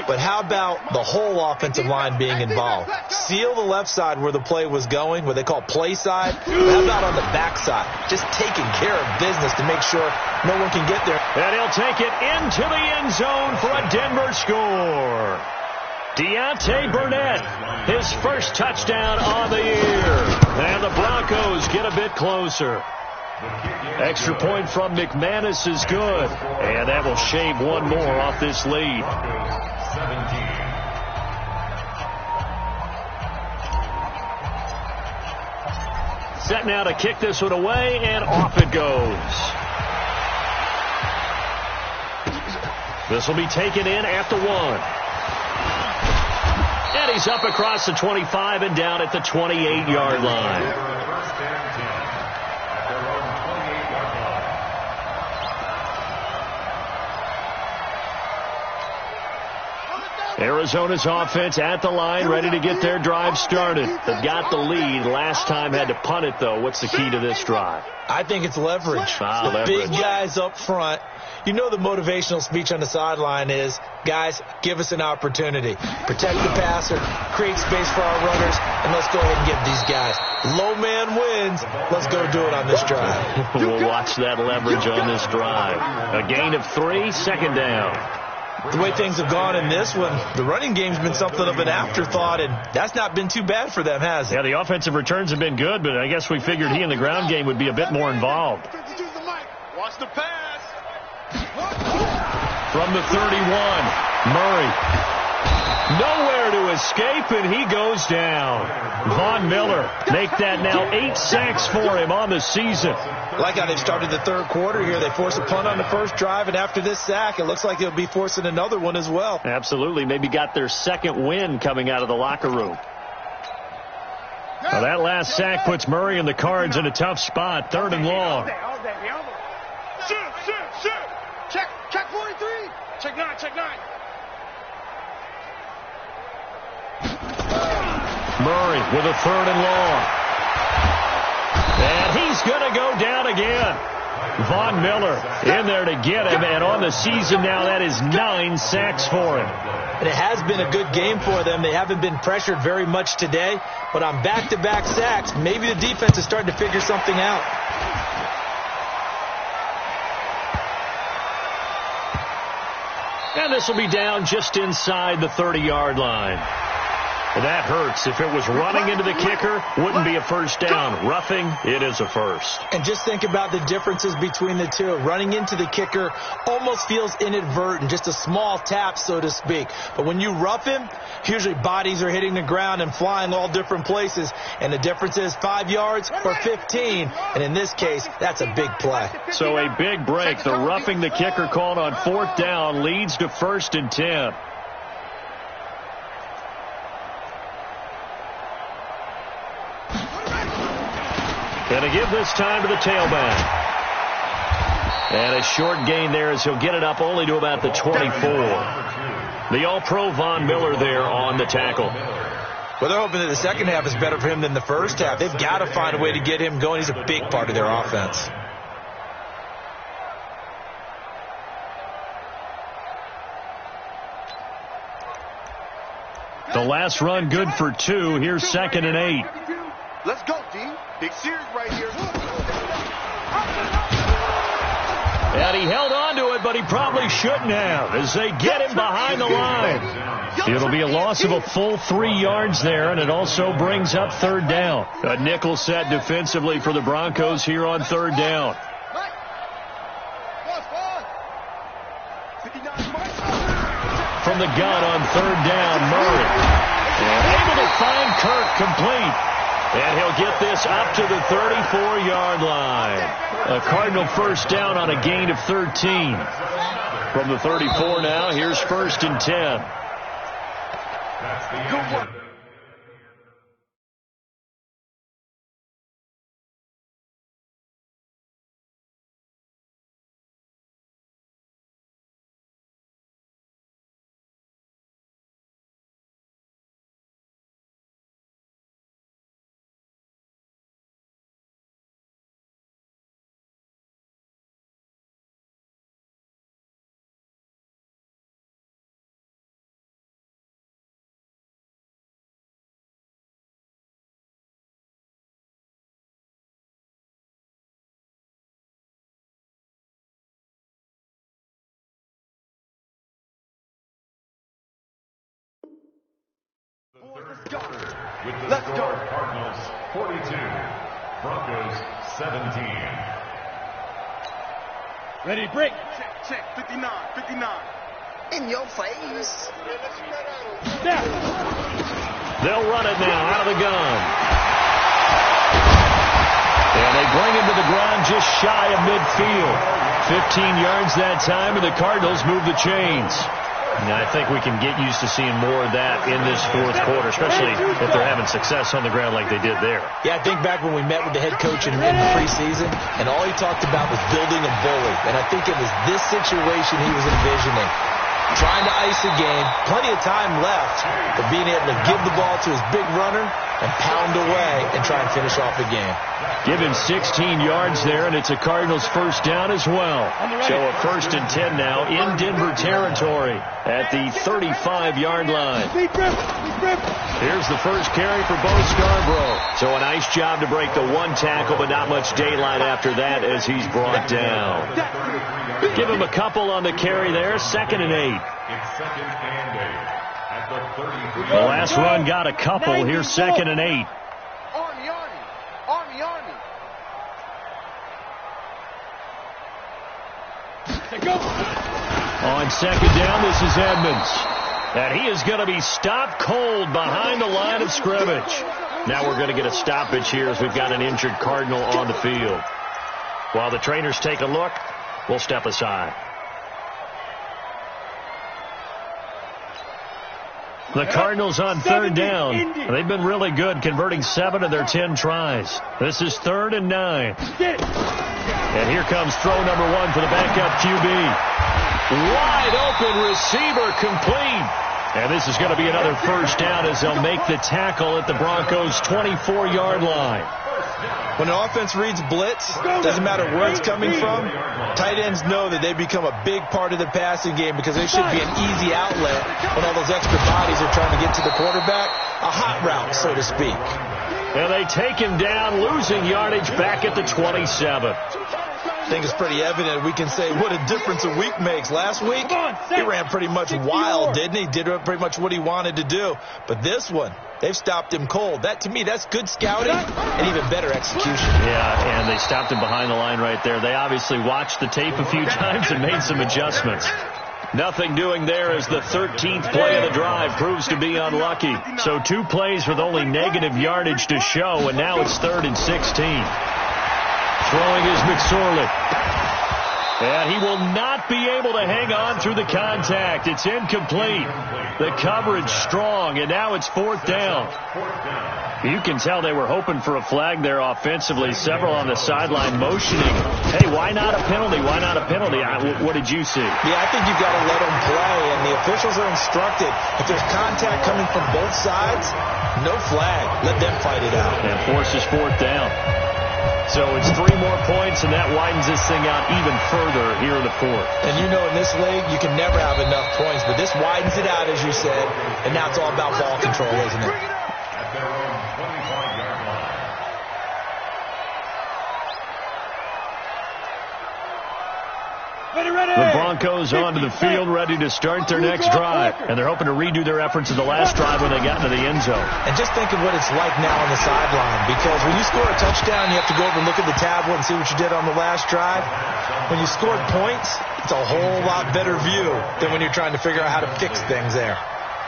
Speaker 3: But how about the whole offensive line being involved? Seal the left side where the play was going, what they call play side. How about on the back side? Just taking care of business to make sure no one can get there.
Speaker 1: And he'll take it into the end zone for a Denver score. Deontay Burnett, his first touchdown on the year. And the Broncos get a bit closer. Extra point from McManus is good. And that will shave one more off this lead. Set now to kick this one away, and off it goes. This will be taken in at the 1. And he's up across the 25 and down at the 28-yard line. Arizona's offense at the line, ready to get their drive started. They've got the lead. Last time had to punt it, though. What's the key to this drive?
Speaker 3: I think it's leverage. The big guys up front. You know the motivational speech on the sideline is, guys, give us an opportunity. Protect the passer, create space for our runners, and let's go ahead and get these guys. Low man wins. Let's go do it on this drive.
Speaker 1: We'll watch that leverage on this drive. A gain of 3, second down.
Speaker 3: The way things have gone in this one, the running game's been something of an afterthought, and that's not been too bad for them, has it?
Speaker 1: Yeah, the offensive returns have been good, but I guess we figured he in the ground game would be a bit more involved.
Speaker 4: Watch the pass.
Speaker 1: From the 31, Murray. Nowhere to escape, and he goes down. Von Miller make that now 8 sacks for him on the season.
Speaker 3: Like how they've started the third quarter here. They force a punt on the first drive, and after this sack, it looks like they'll be forcing another one as well.
Speaker 1: Absolutely. Maybe got their second win coming out of the locker room. Now that last sack puts Murray and the Cards in a tough spot. 3rd and long.
Speaker 4: Check 43. Check 9.
Speaker 1: Murray with a 3rd and long. And he's going to go down again. Von Miller in there to get him, and on the season now, that is 9 sacks for him.
Speaker 3: And it has been a good game for them. They haven't been pressured very much today, but on back-to-back sacks, maybe the defense is starting to figure something out.
Speaker 1: And this will be down just inside the 30-yard line. And that hurts. If it was running into the kicker, wouldn't be a first down. Roughing, it is a first.
Speaker 3: And just think about the differences between the two. Running into the kicker almost feels inadvertent, just a small tap, so to speak. But when you rough him, usually bodies are hitting the ground and flying all different places. And the difference is 5 yards or 15. And in this case, that's a big play.
Speaker 1: So a big break. The roughing the kicker called on 4th down leads to 1st and 10. And to give this time to the tailback. And a short gain there as he'll get it up only to about the 24. The All-Pro Von Miller there on the tackle.
Speaker 3: Well, they're hoping that the second half is better for him than the first half. They've got to find a way to get him going. He's a big part of their offense.
Speaker 1: The last run good for 2. Here's 2nd and 8.
Speaker 4: Let's go, D. Big series right here.
Speaker 1: And he held on to it, but he probably shouldn't have as they get him behind the line. It'll be a loss of a full 3 yards there, and it also brings up 3rd down. A nickel set defensively for the Broncos here on 3rd down. From the gun on 3rd down, Murray. And able to find Kirk complete. And he'll get this up to the 34-yard line. A Cardinal first down on a gain of 13. From the 34 now, here's 1st and 10.
Speaker 2: That's the
Speaker 4: Let's go.
Speaker 2: Cardinals 42, Broncos 17.
Speaker 4: Ready, break. Check. 59. In your face.
Speaker 1: They'll run it now out of the gun. And they bring him to the ground just shy of midfield. 15 yards that time, and the Cardinals move the chains. And I think we can get used to seeing more of that in this 4th quarter, especially if they're having success on the ground like they did there.
Speaker 3: Yeah, I think back when we met with the head coach in the preseason, and all he talked about was building a bully. And I think it was this situation he was envisioning. Trying to ice a game, plenty of time left, but being able to give the ball to his big runner and pound away and try and finish off the game.
Speaker 1: Give him 16 yards there, and it's a Cardinals first down as well. So a 1st and 10 now in Denver territory at the 35-yard line. Here's the first carry for Bo Scarborough. So a nice job to break the 1 tackle, but not much daylight after that as he's brought down. Give him a couple on the carry there, 2nd and 8.
Speaker 2: It's 2nd and 8 at the 33.
Speaker 1: The last run got a couple. Here's 2nd and 8.
Speaker 4: Army.
Speaker 1: On 2nd down, this is Edmonds. And he is going to be stopped cold behind the line of scrimmage. Now we're going to get a stoppage here as we've got an injured Cardinal on the field. While the trainers take a look, we'll step aside. The Cardinals on 3rd down. They've been really good, converting 7 of their 10 tries. This is 3rd and 9. And here comes throw number 1 for the backup QB. Wide open receiver, complete. And this is going to be another first down as they'll make the tackle at the Broncos' 24-yard line.
Speaker 3: When an offense reads blitz, doesn't matter where it's coming from, tight ends know that they become a big part of the passing game because there should be an easy outlet when all those extra bodies are trying to get to the quarterback. A hot route, so to speak.
Speaker 1: And they take him down, losing yardage back at the 27.
Speaker 3: I think it's pretty evident. We can say what a difference a week makes. Last week, he ran pretty much wild, didn't he? Did pretty much what he wanted to do. But this one, they've stopped him cold. That, to me, that's good scouting and even better execution.
Speaker 1: Yeah, and they stopped him behind the line right there. They obviously watched the tape a few times and made some adjustments. Nothing doing there as the 13th play of the drive proves to be unlucky. So 2 plays with only negative yardage to show, and now it's 3rd and 16. Throwing is McSorley. And he will not be able to hang on through the contact. It's incomplete. The coverage strong, and now it's 4th down. You can tell they were hoping for a flag there offensively. Several on the sideline motioning. Hey, why not a penalty? Why not a penalty? What did you see?
Speaker 3: Yeah, I think you've got to let them play, and the officials are instructed. If there's contact coming from both sides, no flag. Let them fight it out.
Speaker 1: And forces 4th down. So it's 3 more points, and that widens this thing out even further here in the 4th.
Speaker 3: And you know in this league, you can never have enough points, but this widens it out, as you said, and now it's all about ball control, isn't it?
Speaker 2: At their own 25-yard line.
Speaker 1: The Broncos onto the field, ready to start their next drive. And they're hoping to redo their efforts in the last drive when they got into the end zone.
Speaker 3: And just think of what it's like now on the sideline, because when you score a touchdown, you have to go over and look at the tablet and see what you did on the last drive. When you scored points, it's a whole lot better view than when you're trying to figure out how to fix things there.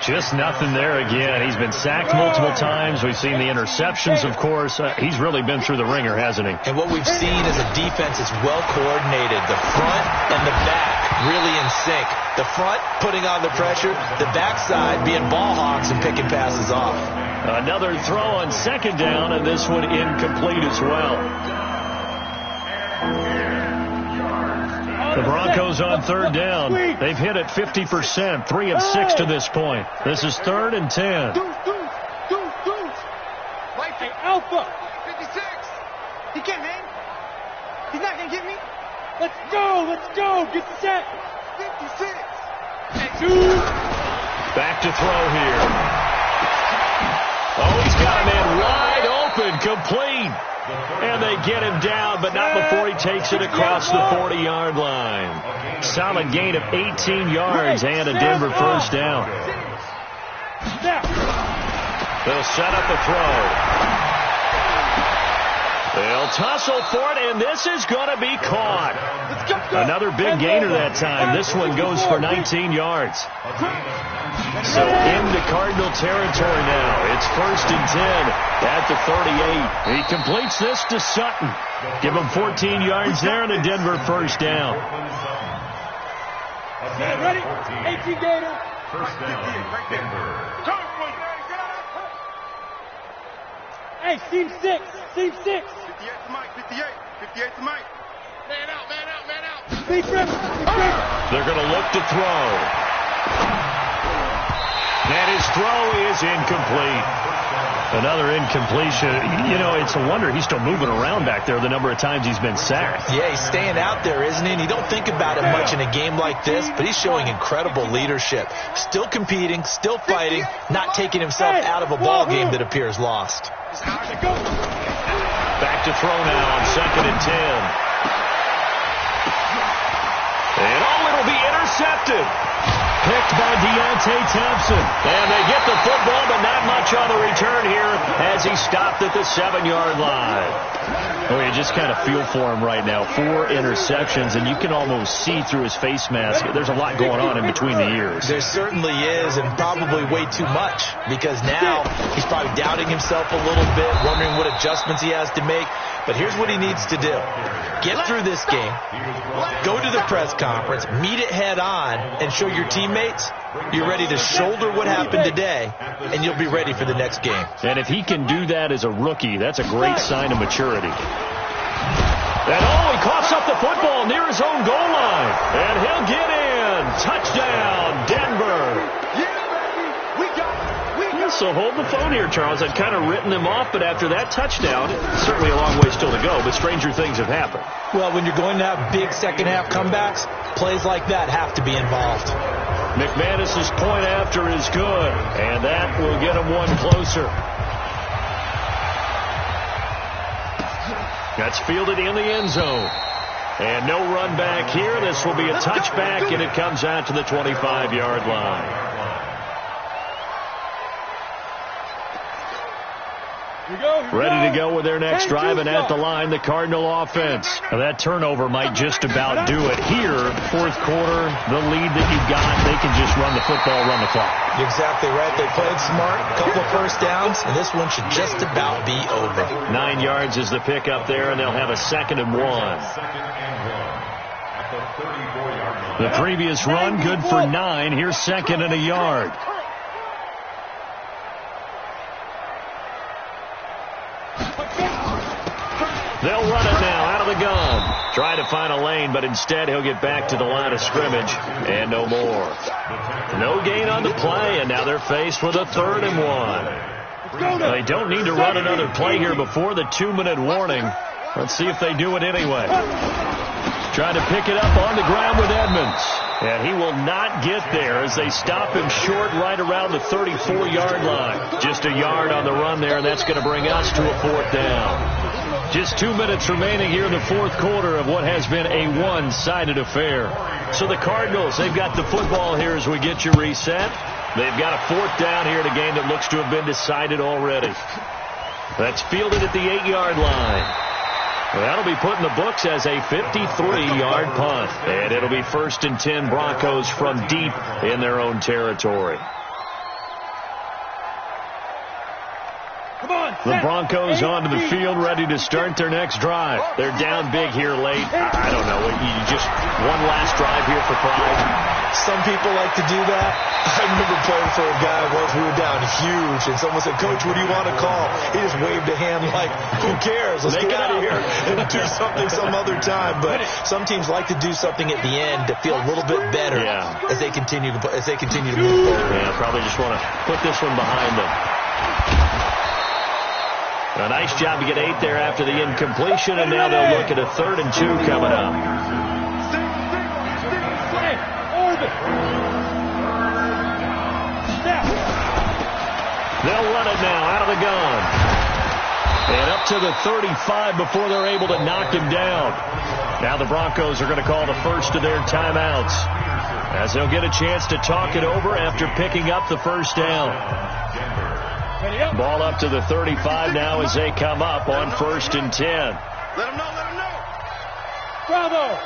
Speaker 1: Just nothing there again. He's been sacked multiple times. We've seen the interceptions, of course. He's really been through the ringer, hasn't he?
Speaker 3: And what we've seen is a defense that's well coordinated. The front and the back really in sync. The front putting on the pressure, the backside being ball hawks and picking passes off.
Speaker 1: Another throw on 2nd down, and this one incomplete as well. The Broncos on 3rd down. They've hit it 50%, 3 of 6 to this point. This is 3rd and 10.
Speaker 4: Hey, Alpha. 56. He can't hang. He's not going to get me. Let's go. Get the set. 56.
Speaker 1: Back to throw here. Oh, he's got a man wide open, complete. And they get him down, but not before he takes it across the 40-yard line. Solid gain of 18 yards and a Denver first down. They'll set up a throw. They'll tussle for it, and this is going to be caught. Another big gainer that time. This one goes for 19 yards. So into Cardinal territory now. It's 1st and 10 at the 38. He completes this to Sutton. Give him 14 yards there and a Denver first down.
Speaker 4: Ready? 18 gainer.
Speaker 2: First down, Denver.
Speaker 4: Hey, seam 6. 58 to Mike. 58 to Mike. Man out.
Speaker 1: They're going to look to throw. And his throw is incomplete. Another incompletion. You know, it's a wonder he's still moving around back there the number of times he's been sacked.
Speaker 3: Yeah, he's staying out there, isn't he? And you don't think about it much in a game like this, but he's showing incredible leadership. Still competing, still fighting, not taking himself out of a ball game that appears lost.
Speaker 1: Back to throw now on 2nd and 10. And it'll be intercepted. Picked by Deontay Thompson. And they get the football, but not much on the return here as he stopped at the 7-yard line. Oh, you just kind of feel for him right now. 4 interceptions, and you can almost see through his face mask. There's a lot going on in between the ears.
Speaker 3: There certainly is, and probably way too much, because now he's probably doubting himself a little bit, wondering what adjustments he has to make. But here's what he needs to do. Get through this game, go to the press conference, meet it head on, and show your teammates you're ready to shoulder what happened today, and you'll be ready for the next game.
Speaker 1: And if he can do that as a rookie, that's a great sign of maturity. And he coughs up the the football near his own goal line. And he'll get in. Touchdown, Denver. So hold the phone here, Charles. I'd kind of written them off, but after that touchdown, certainly a long way still to go, but stranger things have happened.
Speaker 3: Well, when you're going to have big second-half comebacks, plays like that have to be involved.
Speaker 1: McManus's point after is good, and that will get him one closer. That's fielded in the end zone. And no run back here. This will be a touchback, and it comes out to the 25-yard line. Ready to go with their next drive, and at the line, the Cardinal offense. Now that turnover might just about do it. Here, fourth quarter, the lead that you've got, they can just run the football, run the clock.
Speaker 3: You're exactly right. They played smart, a couple of first downs, and this one should just about be over.
Speaker 1: 9 yards is the pickup there, and they'll have a 2nd and 1. The previous run, good for 9. Here's 2nd and a yard. They'll run it now out of the gun. Try to find a lane, but instead he'll get back to the line of scrimmage and no more. No gain on the play, and now they're faced with a 3rd and 1. They don't need to run another play here before the 2-minute warning. Let's see if they do it anyway. Trying to pick it up on the ground with Edmonds. And he will not get there as they stop him short right around the 34-yard line. Just a yard on the run there, and that's going to bring us to a 4th down. Just 2 minutes remaining here in the fourth quarter of what has been a one-sided affair. So the Cardinals, they've got the football here as we get you reset. They've got a 4th down here in a game that looks to have been decided already. That's fielded at the 8-yard line. Well, that'll be put in the books as a 53-yard punt. And it'll be 1st and 10 Broncos from deep in their own territory. The Broncos onto the field, ready to start their next drive. They're down big here late. I don't know. You just one last drive here for pride.
Speaker 3: Some people like to do that. I remember playing for a guy once. We were down huge, and someone said, "Coach, what do you want to call?" He just waved a hand like, "Who cares? Let's get out of here and do something some other time." But some teams like to do something at the end to feel a little bit better as they continue to move forward.
Speaker 1: Yeah, probably just want to put this one behind them. A nice job to get 8 there after the incompletion, and now they'll look at a 3rd and 2 coming up. They'll run it now out of the gun. And up to the 35 before they're able to knock him down. Now the Broncos are going to call the first of their timeouts, as they'll get a chance to talk it over after picking up the first down. Ball up to the 35 now as they come up on 1st and 10.
Speaker 2: Let him know.
Speaker 4: Bravo.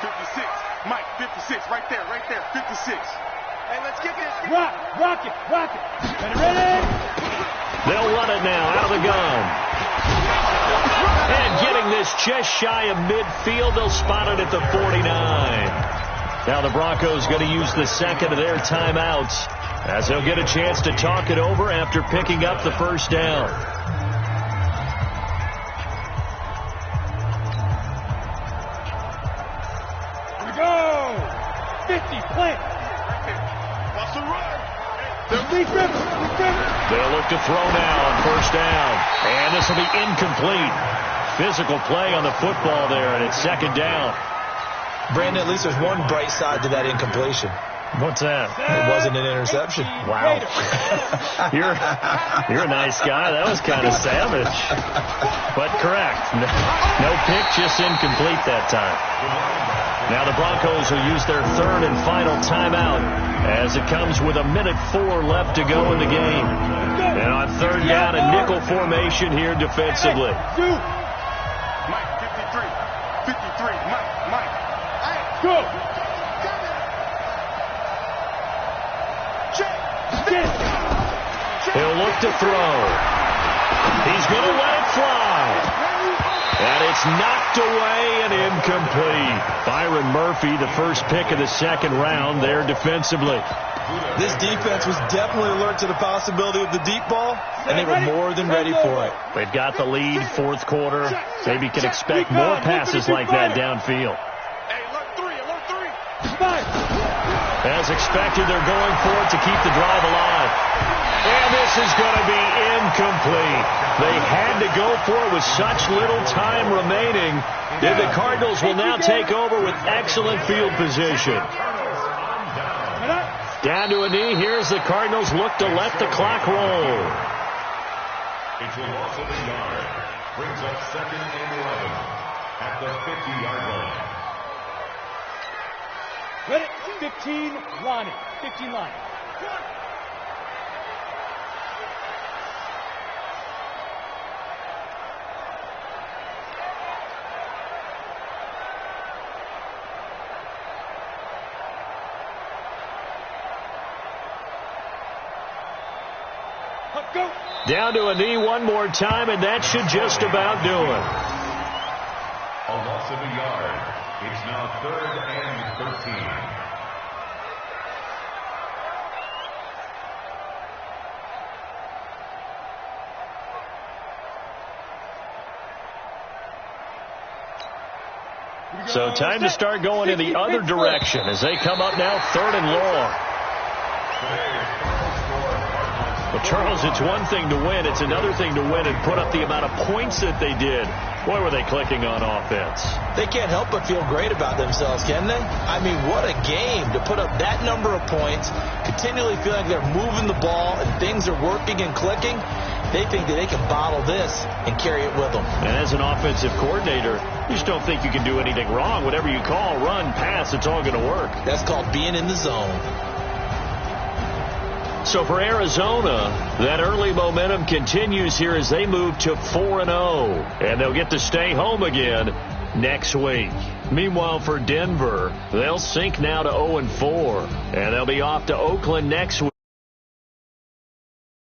Speaker 2: 56. Mike, 56. Right there. 56. Hey, let's get this.
Speaker 4: Rock it. Ready?
Speaker 1: They'll run it now out of the gun. And getting this just shy of midfield, they'll spot it at the 49. Now the Broncos going to use the 2nd of their timeouts, as they'll get a chance to talk it over after picking up the first down.
Speaker 4: Here we go. 50, plant.
Speaker 2: Watch the run.
Speaker 1: They'll look to throw now on 1st down. And this will be incomplete. Physical play on the football there, and it's 2nd down.
Speaker 3: Brandon, at least there's one bright side to that incompletion.
Speaker 1: What's that?
Speaker 3: It wasn't an interception.
Speaker 1: Wow. You're a nice guy. That was kind of savage. But correct. No pick, just incomplete that time. Now the Broncos will use their 3rd and final timeout, as it comes with 1:04 left to go in the game. And on 3rd down, a nickel formation here defensively.
Speaker 2: Mike, 53. Mike.
Speaker 4: Go.
Speaker 1: He'll look to throw. He's going to let it fly. And it's knocked away and incomplete. Byron Murphy, the first pick of the 2nd round there defensively.
Speaker 3: This defense was definitely alert to the possibility of the deep ball, and they were more than ready for it.
Speaker 1: They've got the lead, fourth quarter. Maybe can expect more passes like that downfield.
Speaker 2: Hey, alert three.
Speaker 1: As expected, they're going for it to keep the drive alive. And this is going to be incomplete. They had to go for it with such little time remaining. And the Cardinals will now take over with excellent field position. Down to a knee. Here's the Cardinals look to let the clock roll.
Speaker 2: It's a loss of a yard. Brings up 2nd and 11 at the 50-yard line.
Speaker 4: Ready? 15 line. 15 line. Go.
Speaker 1: Down to a knee one more time, and that should just about do it.
Speaker 2: A loss of a yard. It's now 3rd and 13.
Speaker 1: So time to start going in the other direction as they come up now 3rd and long. Well, Charles, it's one thing to win. It's another thing to win and put up the amount of points that they did. Boy, were they clicking on offense.
Speaker 3: They can't help but feel great about themselves, can they? I mean, what a game to put up that number of points, continually feel like they're moving the ball and things are working and clicking. They think that they can bottle this and carry it with them.
Speaker 1: And as an offensive coordinator, you just don't think you can do anything wrong. Whatever you call, run, pass, it's all going to work.
Speaker 3: That's called being in the zone.
Speaker 1: So for Arizona, that early momentum continues here as they move to 4-0. And they'll get to stay home again next week. Meanwhile, for Denver, they'll sink now to 0-4. And they'll be off to Oakland next week.